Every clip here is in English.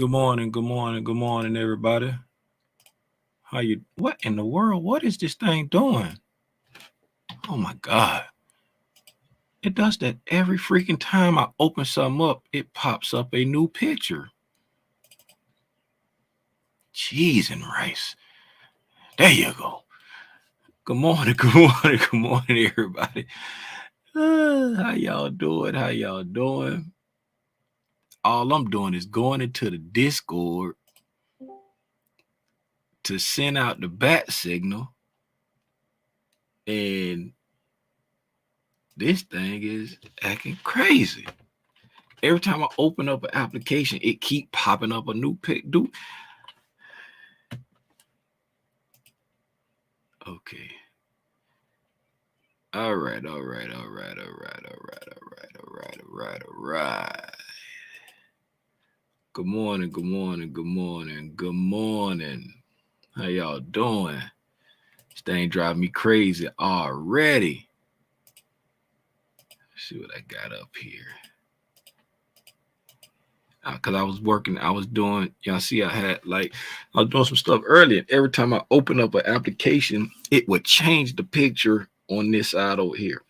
Good morning, everybody. What in the world? What is this thing doing? Oh my God. It does that every freaking time I open something up, it pops up a new picture. Cheese and rice. There you go. Good morning, everybody. How y'all doing? All I'm doing is going into the Discord to send out the bat signal, and this thing is acting crazy. Every time I open up an application, it keep popping up a new pic. Dude. Okay. All right. Good morning. How y'all doing? This thing driving me crazy already. Let's see what I got up here. Because I was doing, y'all see I was doing some stuff earlier. Every time I open up an application, it would change the picture on this side over here.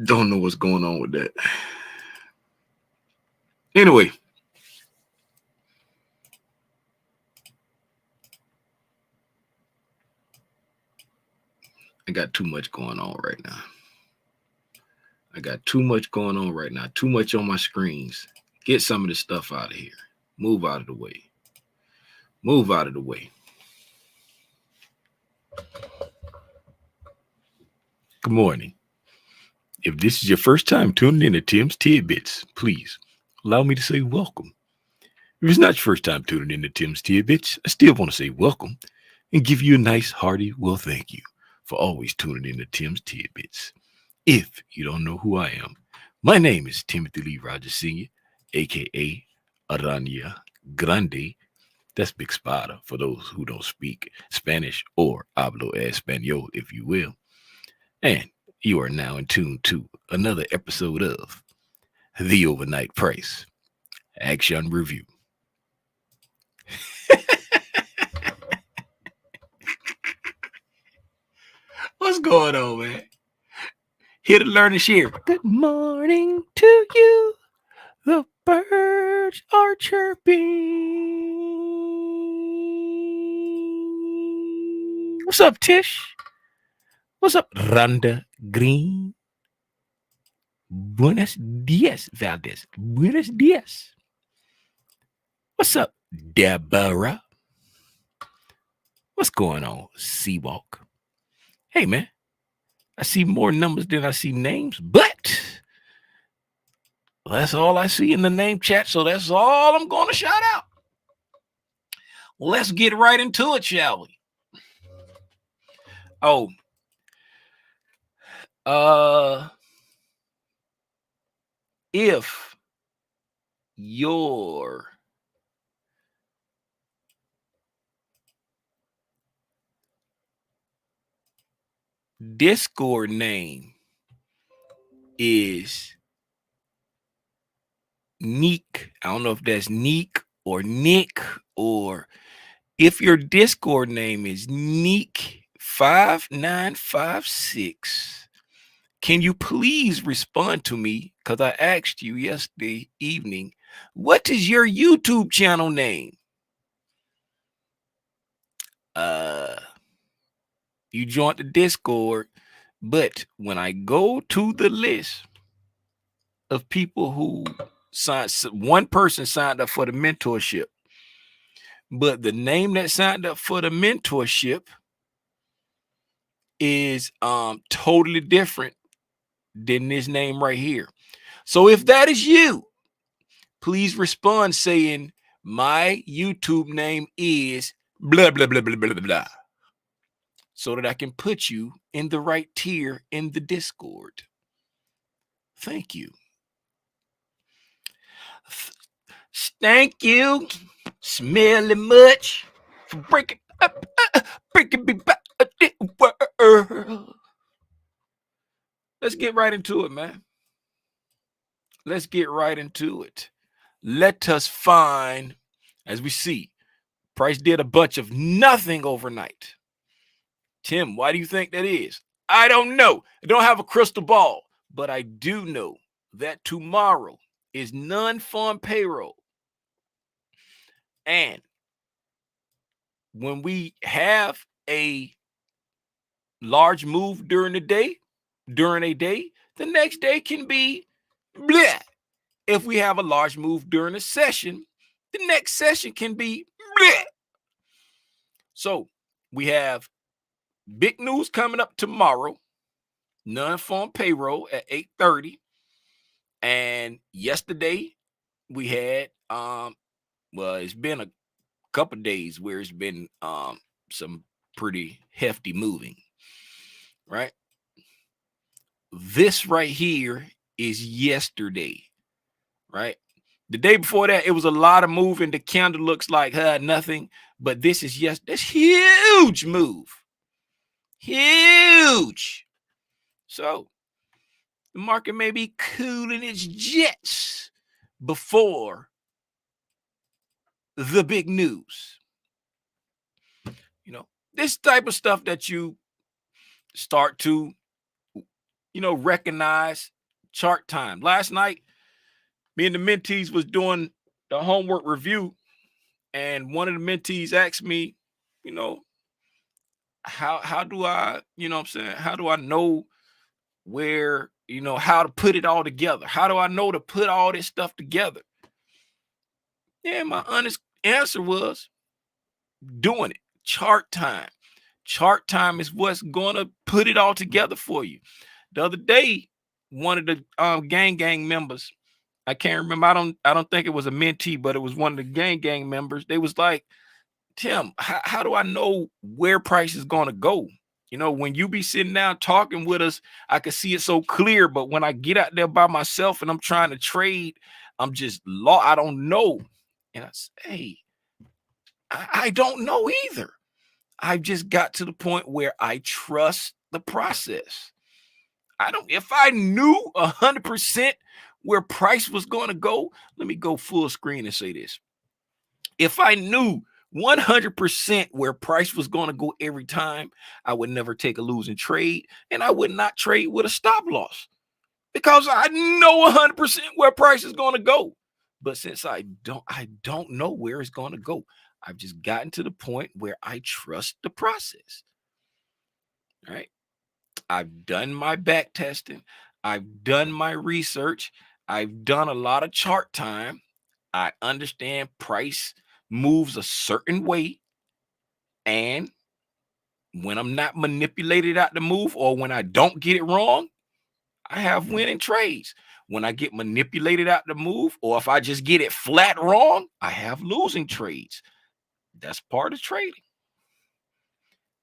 Don't know what's going on with that. Anyway. I got too much going on right now. Too much on my screens. Get some of this stuff out of here. Move out of the way. Good morning. If this is your first time tuning in to Tim's Tidbits, please allow me to say welcome. If it's not your first time tuning in to Tim's Tidbits, I still want to say welcome and give you a nice hearty well thank you for always tuning in to Tim's Tidbits. If you don't know who I am, my name is Timothy Lee Rogers Sr., a.k.a. Aranya Grande. That's Big Spada for those who don't speak Spanish or hablo español, if you will. And you are now in tune to another episode of The Overnight Price Action Review. What's going on, man? Here to learn and share. Good morning to you. The birds are chirping. What's up, Tish? What's up, Rhonda Green? Buenos dias, Valdez. Buenos dias. What's up, Deborah? What's going on, Seawalk? Hey, man. I see more numbers than I see names, but that's all I see in the name chat, so that's all I'm going to shout out. Well, let's get right into it, shall we? If your Discord name is Neek, I don't know if that's Neek or Nick, or if your Discord name is Neek5956, can you please respond to me? Because I asked you yesterday evening, what is your YouTube channel name? You joined the Discord, but when I go to the list of people who signed, one person signed up for the mentorship, but the name that signed up for the mentorship is totally different than this name right here. So if that is you, please respond saying my YouTube name is blah blah blah blah blah blah, so that I can put you in the right tier in the Discord. Thank you. Thank you, Smelly Much, for breaking me back the world. Let's get right into it, man. Let's get right into it. Let us find, as we see, price did a bunch of nothing overnight. Tim, why do you think that is? I don't know. I don't have a crystal ball, but I do know that tomorrow is non-farm payroll. And when we have a large move during a day, the next day can be bleh. If we have a large move during a session, the next session can be bleh. So we have big news coming up tomorrow, non-farm payroll at 8:30. And yesterday we had well, it's been a couple days where it's been some pretty hefty moving, right? This right here is yesterday, right? The day before that, it was a lot of moving. The candle looks like nothing, but this is this huge move. Huge. So the market may be cooling its jets before the big news. You know, this type of stuff that you start to, recognize chart time. Last night, me and the mentees was doing the homework review, and one of the mentees asked me, how do I, how do I know where, how to put it all together? How do I know to put all this stuff together? Yeah, my honest answer was doing it. Chart time. Chart time is what's gonna put it all together for you. The other day, one of the gang members, I can't remember. I don't think it was a mentee, but it was one of the gang members. They was like, Tim, how do I know where price is gonna go? When you be sitting down talking with us, I can see it so clear. But when I get out there by myself and I'm trying to trade, I'm just I don't know. And I say, hey, I don't know either. I've just got to the point where I trust the process. If I knew 100% where price was going to go, let me go full screen and say this. If I knew 100% where price was going to go every time, I would never take a losing trade, and I would not trade with a stop loss because I know 100% where price is going to go. But since I don't know where it's going to go, I've just gotten to the point where I trust the process. All right. I've done my back testing. I've done my research. I've done a lot of chart time. I understand price moves a certain way. And when I'm not manipulated out the move, or when I don't get it wrong, I have winning trades. When I get manipulated out the move, or if I just get it flat wrong, I have losing trades. That's part of trading.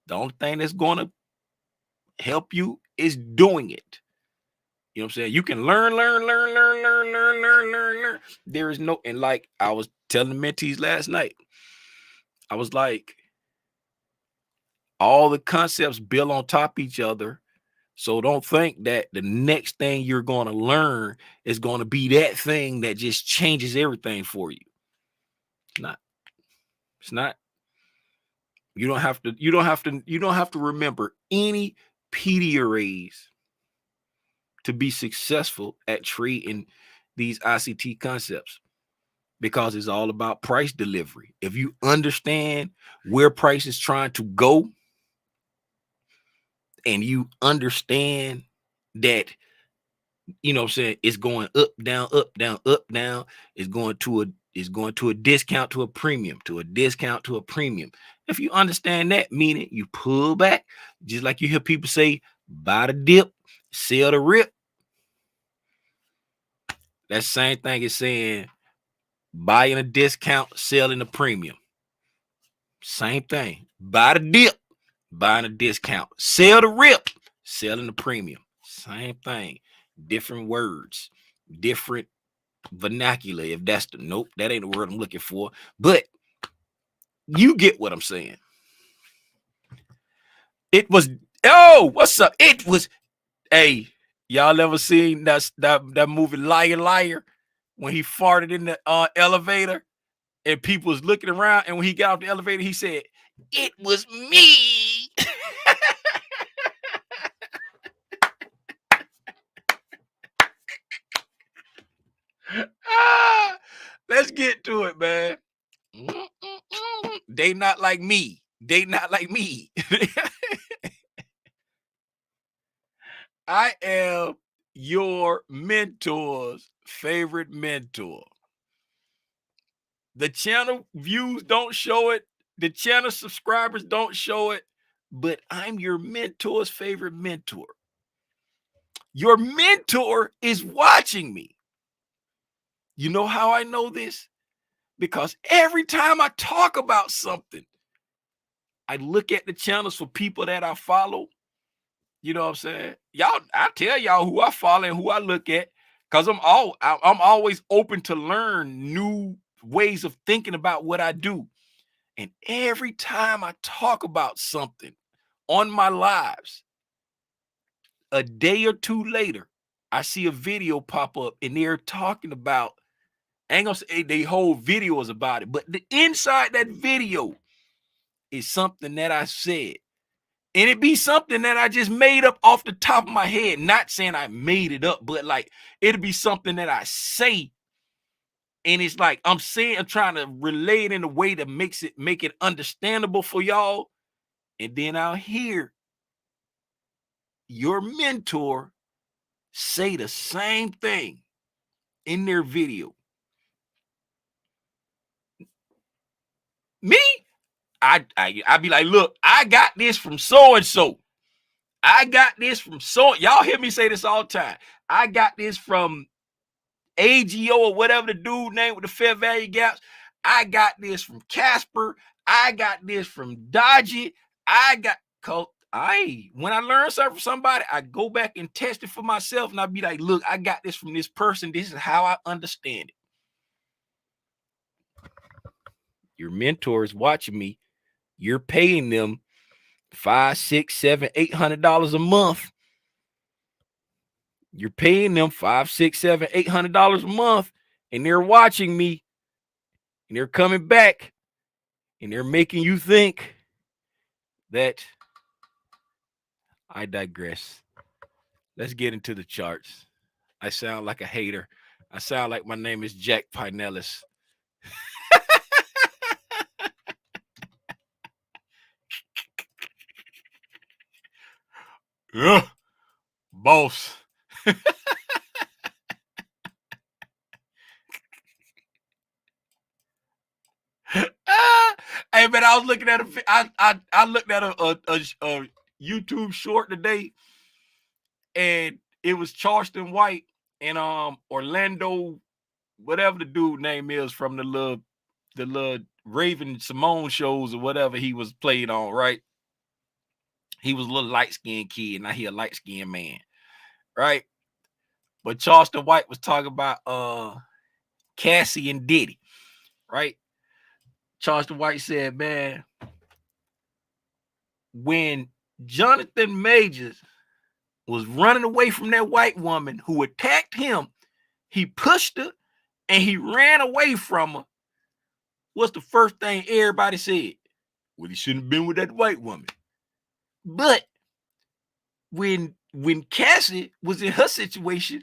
The only thing that's going to help you is doing it. You know what I'm saying? You can learn. There is no, and like I was telling the mentees last night, I was like, all the concepts build on top of each other. So don't think that the next thing you're going to learn is going to be that thing that just changes everything for you. It's not. It's not. You don't have to remember any PD arrays to be successful at trading these ICT concepts, because it's all about price delivery. If you understand where price is trying to go, and you understand that, it's going up, down, up, down, up, down, it's going to a discount to a premium, to a discount to a premium. If you understand that, meaning you pull back, just like you hear people say, buy the dip, sell the rip. That same thing as saying buying a discount, selling a premium. Same thing. Buy the dip, buying a discount. Sell the rip, selling the premium. Same thing. Different words, different vernacular. If that's that ain't the word I'm looking for. But you get what I'm saying. It was, what's up? It was, hey, y'all ever seen that movie Liar Liar? when he farted in the elevator and people was looking around, and when he got off the elevator, he said, "It was me." Ah, let's get to it, man. They not like me. They not like me. I am your mentor's favorite mentor. The channel views don't show it. The channel subscribers don't show it, but I'm your mentor's favorite mentor. Your mentor is watching me. You know how I know this? Because every time I talk about something, I look at the channels for people that I follow. You know what I'm saying? Y'all, I tell y'all who I follow and who I look at, because I'm always open to learn new ways of thinking about what I do. And every time I talk about something on my lives, a day or two later, I see a video pop up and they're talking about, I ain't gonna say the whole video is about it, but the inside that video is something that I said. And it be something that I just made up off the top of my head. Not saying I made it up, but like it'll be something that I say. And it's like I'm trying to relay it in a way that make it understandable for y'all. And then I'll hear your mentor say the same thing in their video. Me, I be like, look, I got this from so and so. I got this from so. Y'all hear me say this all the time. I got this from AGO or whatever the dude name with the fair value gaps. I got this from Casper. I got this from Dodgy. When I learn something from somebody, I go back and test it for myself, and I'll be like, look, I got this from this person. This is how I understand it. Your mentor is watching me. You're paying them $500, $600, $700, $800 a month. You're paying them $500, $600, $700, $800 a month, and they're watching me, and they're coming back, and they're making you think that I digress. Let's get into the charts. I sound like a hater. I sound like my name is Jack Pinellas. Yeah, boss. Hey man, I was looking at I looked at a YouTube short today, and it was Charleston White and Orlando, whatever the dude name is from the little Raven Simone shows or whatever he was played on, right? He was a little light-skinned kid, now he a light-skinned man, right? But Charleston White was talking about Cassie and Diddy, right? Charleston White said, man, when Jonathan Majors was running away from that white woman who attacked him, he pushed her and he ran away from her. What's the first thing everybody said? Well, he shouldn't have been with that white woman. But when Cassie was in her situation,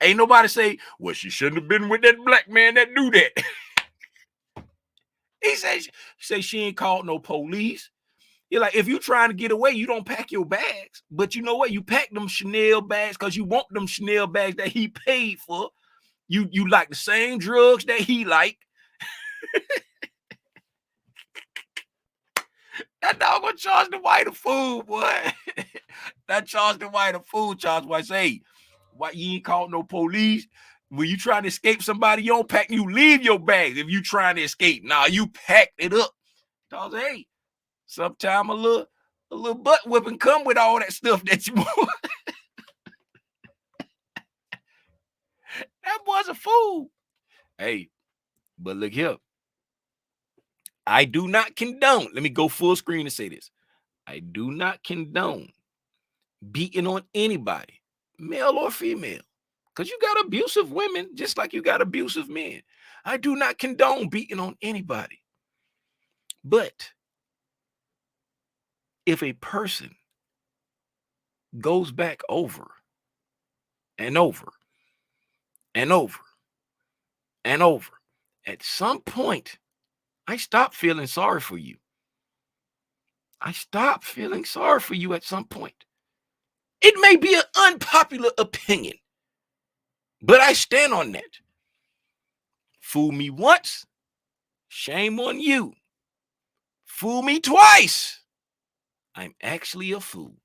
ain't nobody say, well, she shouldn't have been with that black man that do that. He say she ain't called no police. You're like, if you're trying to get away, you don't pack your bags. But you know what? You pack them Chanel bags because you want them Chanel bags that he paid for. You like the same drugs that he like. That dog gonna charge the white a fool, boy. That charge the white a fool. Charge white say, why you ain't called no police? When you trying to escape somebody, you don't pack. You leave your bags if you trying to escape. Nah, you pack it up. Dog, hey, sometime a little butt whipping come with all that stuff that you want. That boy's a fool. Hey, but look here. I do not condone. Let me go full screen and say this. I do not condone beating on anybody, male or female, because you got abusive women just like you got abusive men. I do not condone beating on anybody. But if a person goes back over and over and over and over, at some point, I stop feeling sorry for you. I stop feeling sorry for you at some point. It may be an unpopular opinion, but I stand on that. Fool me once, shame on you. Fool me twice, I'm actually a fool.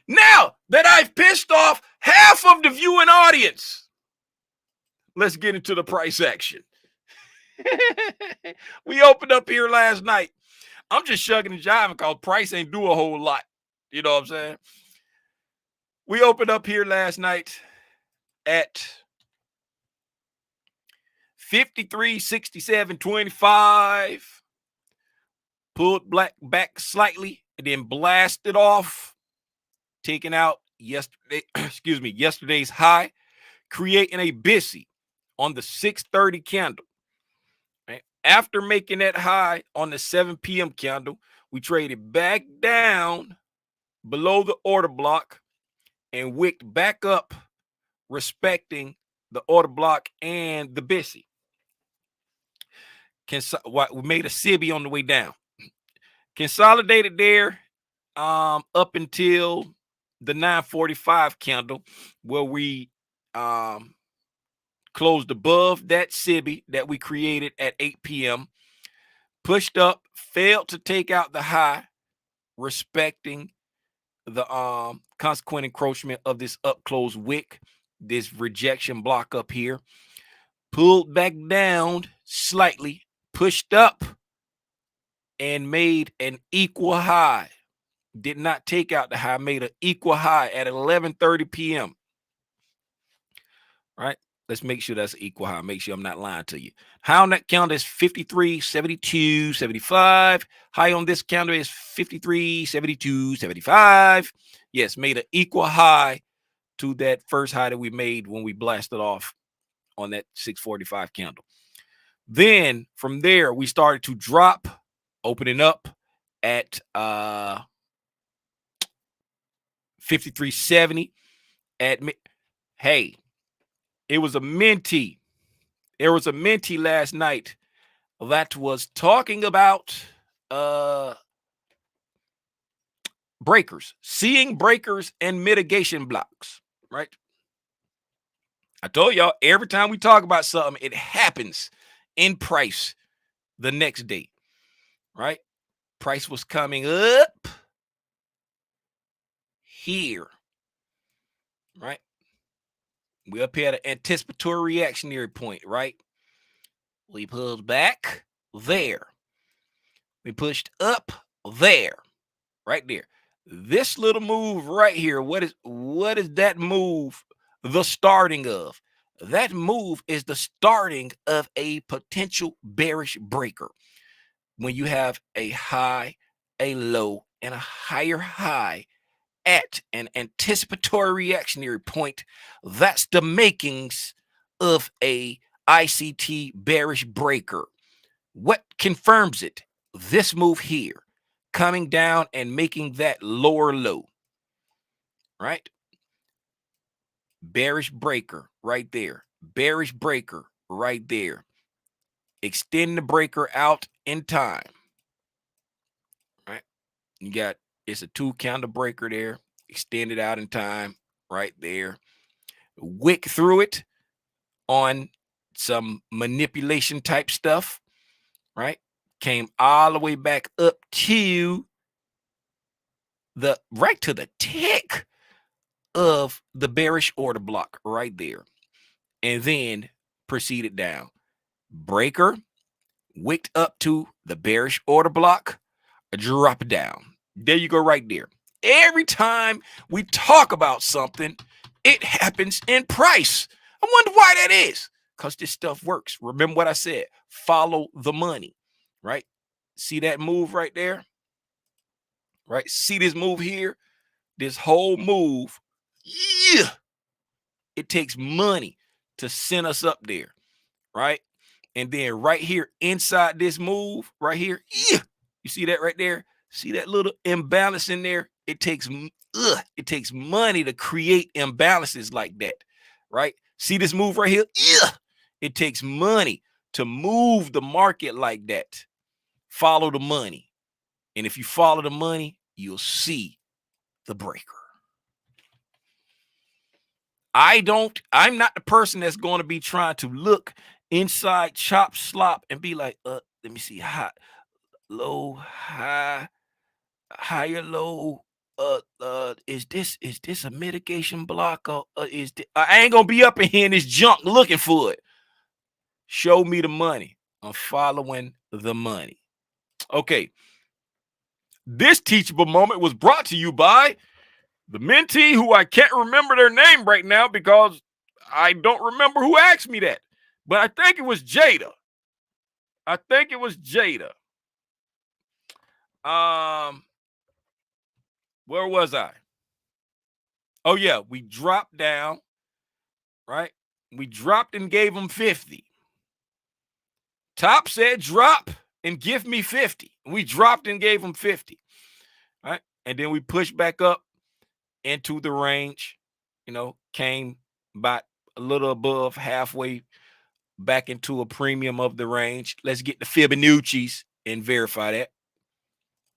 Now that I've pissed off half of the viewing audience, let's get into the price action. We opened up here last night. I'm just shucking and jiving because price ain't do a whole lot. You know what I'm saying? We opened up here last night at 53.67.25. Pulled back slightly and then blasted off, taking out yesterday's high, creating a busy on the 6:30 candle. Right? After making that high on the 7 p.m. candle, we traded back down below the order block and wicked back up, respecting the order block and the busy. We made a sibby on the way down. Consolidated there up until the 9:45 candle, where we closed above that sibby that we created at 8 p.m. Pushed up, failed to take out the high, respecting the consequent encroachment of this up close wick, this rejection block up here. Pulled back down slightly, pushed up, and made an equal high. Did not take out the high, made an equal high at 11:30 p.m. All right, let's make sure that's an equal high. Make sure I'm not lying to you. High on that counter is 53.72.75. High on this counter is 53.72.75. Yes, made an equal high to that first high that we made when we blasted off on that 6:45 candle. Then from there, we started to drop, opening up at 53.70. Hey, it was a minty. There was a minty last night that was talking about breakers, seeing breakers and mitigation blocks, right? I told y'all, every time we talk about something, it happens in price the next day, right? Price was coming up here, right? We up here at an anticipatory reactionary point, right? We pulled back there. We pushed up there, right there. This little move right here, what is that move the starting of? That move is the starting of a potential bearish breaker. When you have a high, a low, and a higher high at an anticipatory reactionary point, that's the makings of a ICT bearish breaker. What confirms it? This move here, coming down and making that lower low, right? Bearish breaker right there. Bearish breaker right there. Extend the breaker out in time, right? You got, it's a 2 candle breaker there. Extend it out in time right there. Wick through it on some manipulation type stuff, right? Came all the way back up to the right to the tick of the bearish order block right there, and then proceeded down. Breaker, wicked up to the bearish order block, drop down. There you go, right there. Every time we talk about something, it happens in price. I wonder why that is. Because this stuff works. Remember what I said, follow the money, right? See that move right there, right? See this move here, this whole move, yeah, it takes money to send us up there, right? And then right here inside this move, right here, yeah, you see that right there? See that little imbalance in there? It takes money to create imbalances like that, right? See this move right here? Yeah, it takes money to move the market like that. Follow the money. And if you follow the money, you'll see the breaker. I'm not the person that's going to be trying to look inside chop slop and be like, let me see, high, low, high, higher, low. Is this a mitigation block? Or I ain't gonna be up in here in this junk looking for it. Show me the money. I'm following the money. Okay. This teachable moment was brought to you by the mentee who I can't remember their name right now because I don't remember who asked me that. But I think it was Jada. Where was I? Oh yeah, we dropped down, right? We dropped and gave them 50. Top said drop and give me 50. We dropped and gave them 50. Right? And then we pushed back up into the range, came about a little above halfway back into a premium of the range. Let's get the Fibonacci's and verify that.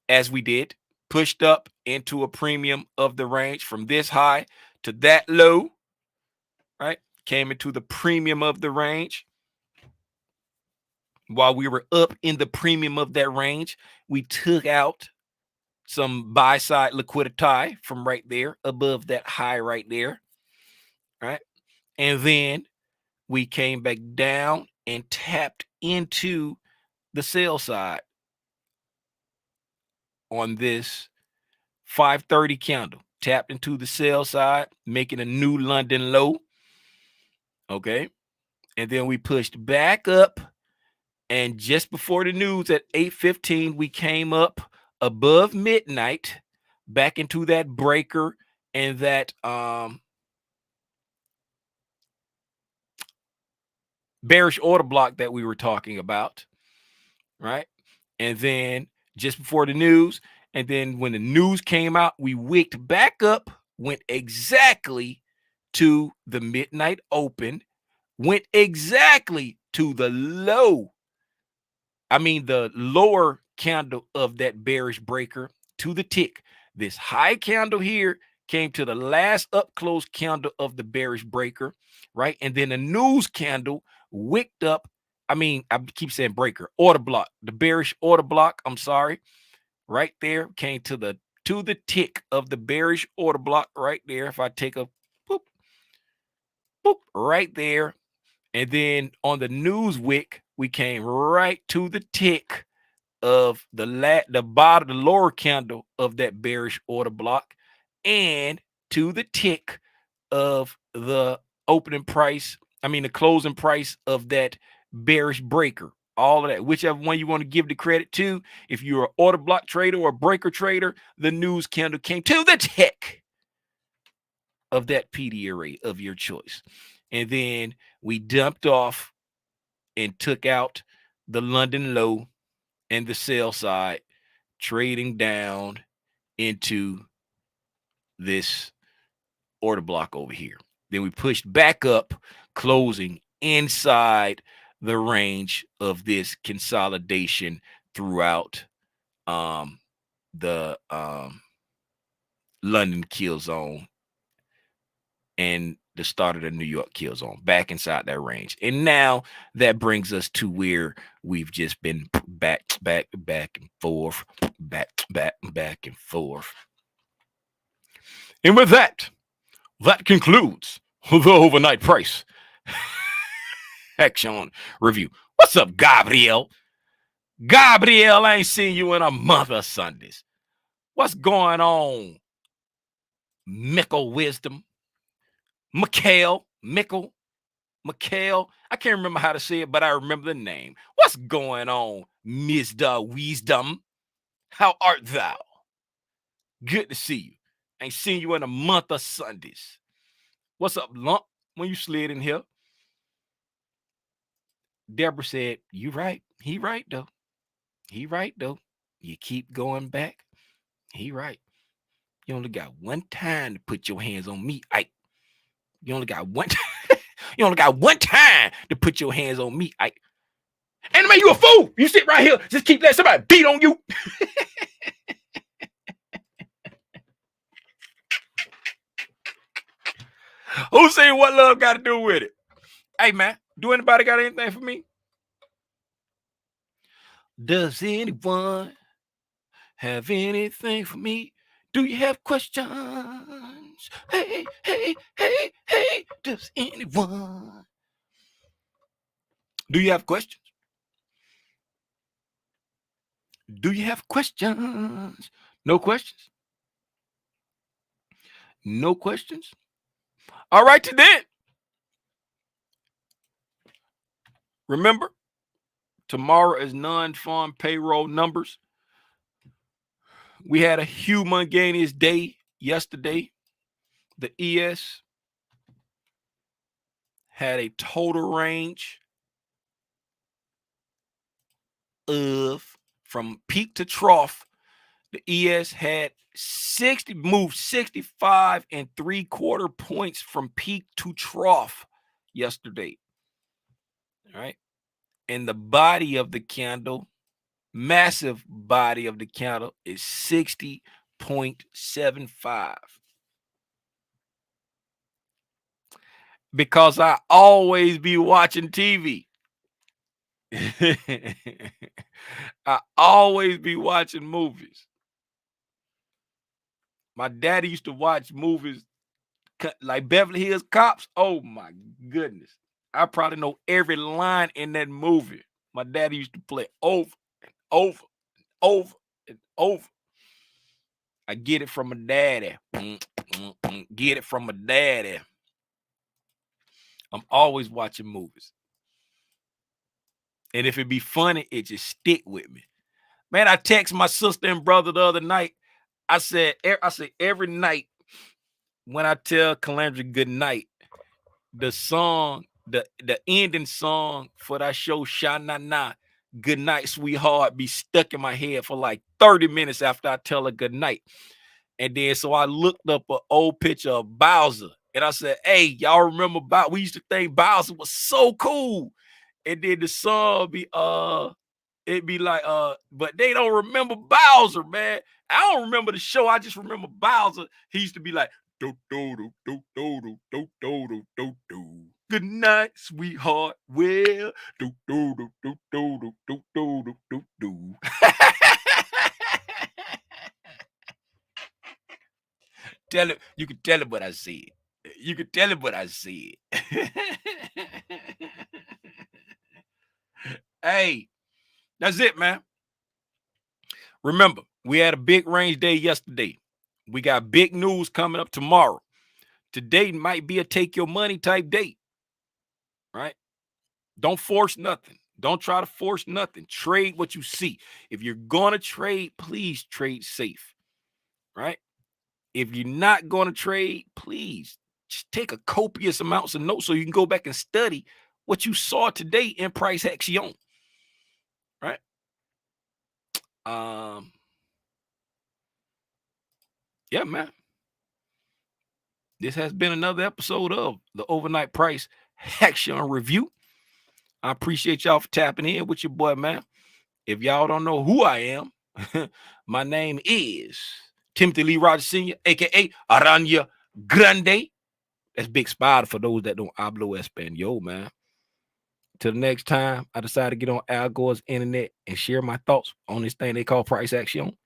As we did, pushed up into a premium of the range from this high to that low, right? Came into the premium of the range. While we were up in the premium of that range, we took out some buy side liquidity from right there above that high right there, right? And then we came back down and tapped into the sell side on this 530 candle. Tapped into the sell side, making a new London low. Okay. And then we pushed back up. And just before the news at 8:15, we came up above midnight, back into that breaker and that bearish order block that we were talking about, right? And then just before the news, and then when the news came out, we wicked back up, went exactly to the midnight open, went exactly to the the lower candle of that bearish breaker to the tick. This high candle here came to the last up close candle of the bearish breaker, right? And then the news candle wicked up. I keep saying breaker, order block, the bearish order block. I'm sorry, right there came to the tick of the bearish order block right there. If I take a boop, boop, right there, and then on the news wick, we came right to the tick of the bottom, the lower candle of that bearish order block, and to the tick of the opening price. The closing price of that bearish breaker. All of that, whichever one you want to give the credit to. If you're an order block trader or a breaker trader, the news candle came to the tick of that PD array of your choice. And then we dumped off and took out the London low and the sell side, trading down into this order block over here. Then we pushed back up, closing inside the range of this consolidation throughout the London kill zone and the start of the New York kill zone, back inside that range. And now that brings us to where we've just been back and forth, back and forth. And with that, that concludes the overnight price action review. What's up, Gabriel? Gabriel, I ain't seen you in a month of Sundays. What's going on, Mickle Wisdom? Mikhail, I can't remember how to say it, but I remember the name. What's going on, Mr. Wisdom? How art thou? Good to see you. Ain't seen you in a month of Sundays. What's up, Lump? When you slid in here, Deborah said, "You right. He right though. He right though. You keep going back. He right. You only got one time to put your hands on me, Ike. You only got one. You only got one time to put your hands on me, Ike. And man, you a fool. You sit right here. Just keep letting somebody beat on you." Who saying what love got to do with it? Hey, man, do anybody got anything for me? Does anyone have anything for me? Do you have questions? Hey, hey, hey, hey, does anyone? Do you have questions? Do you have questions? No questions? No questions? All right, then. Remember, tomorrow is non-farm payroll numbers. We had a humongous day yesterday. The ES had a total range of, from peak to trough, the ES had 65 and 3/4 points from peak to trough yesterday. All right. And the body of the candle, massive body of the candle, is 60.75. Because I always be watching TV. I always be watching movies. My daddy used to watch movies like Beverly Hills Cops. Oh my goodness. I probably know every line in that movie. My daddy used to play over and over and over and over. I get it from my daddy. Get it from my daddy. I'm always watching movies. And if it be funny, it just stick with me. Man, I text my sister and brother the other night. I said every night when I tell Calandra good night, the song, the ending song for that show, Sha Na Na, Good Night, Sweetheart, be stuck in my head for like 30 minutes after I tell her good night. And then so I looked up an old picture of Bowser and I said, "Hey, y'all remember Bowser? We used to think Bowser was so cool." And then the song be it'd be like, but they don't remember Bowser, man. I don't remember the show. I just remember Bowser. He used to be like, do do do do do do do do do do. Good night, sweetheart. Well, do do do do do do do do do do. Tell him, you can tell him what I said. You can tell him what I said. Hey, that's it, man. Remember, we had a big range day yesterday. We got big news coming up tomorrow. Today might be a take your money type date, right? Don't force nothing. Don't try to force nothing. Trade what you see. If you're going to trade, please trade safe, right? If you're not going to trade, please just take a copious amounts of notes so you can go back and study what you saw today in price action, right? Yeah, man. This has been another episode of the Overnight Price Action Review. I appreciate y'all for tapping in with your boy, man. If y'all don't know who I am, my name is Timothy Lee Rogers Sr., a.k.a. Aranya Grande. That's Big Spider for those that don't hablo Espanol, man. Till the next time I decide to get on Al Gore's internet and share my thoughts on this thing they call price action.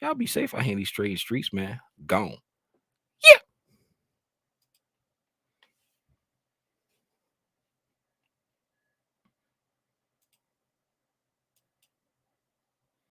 Y'all be safe out here in these trade streets, man. Gone.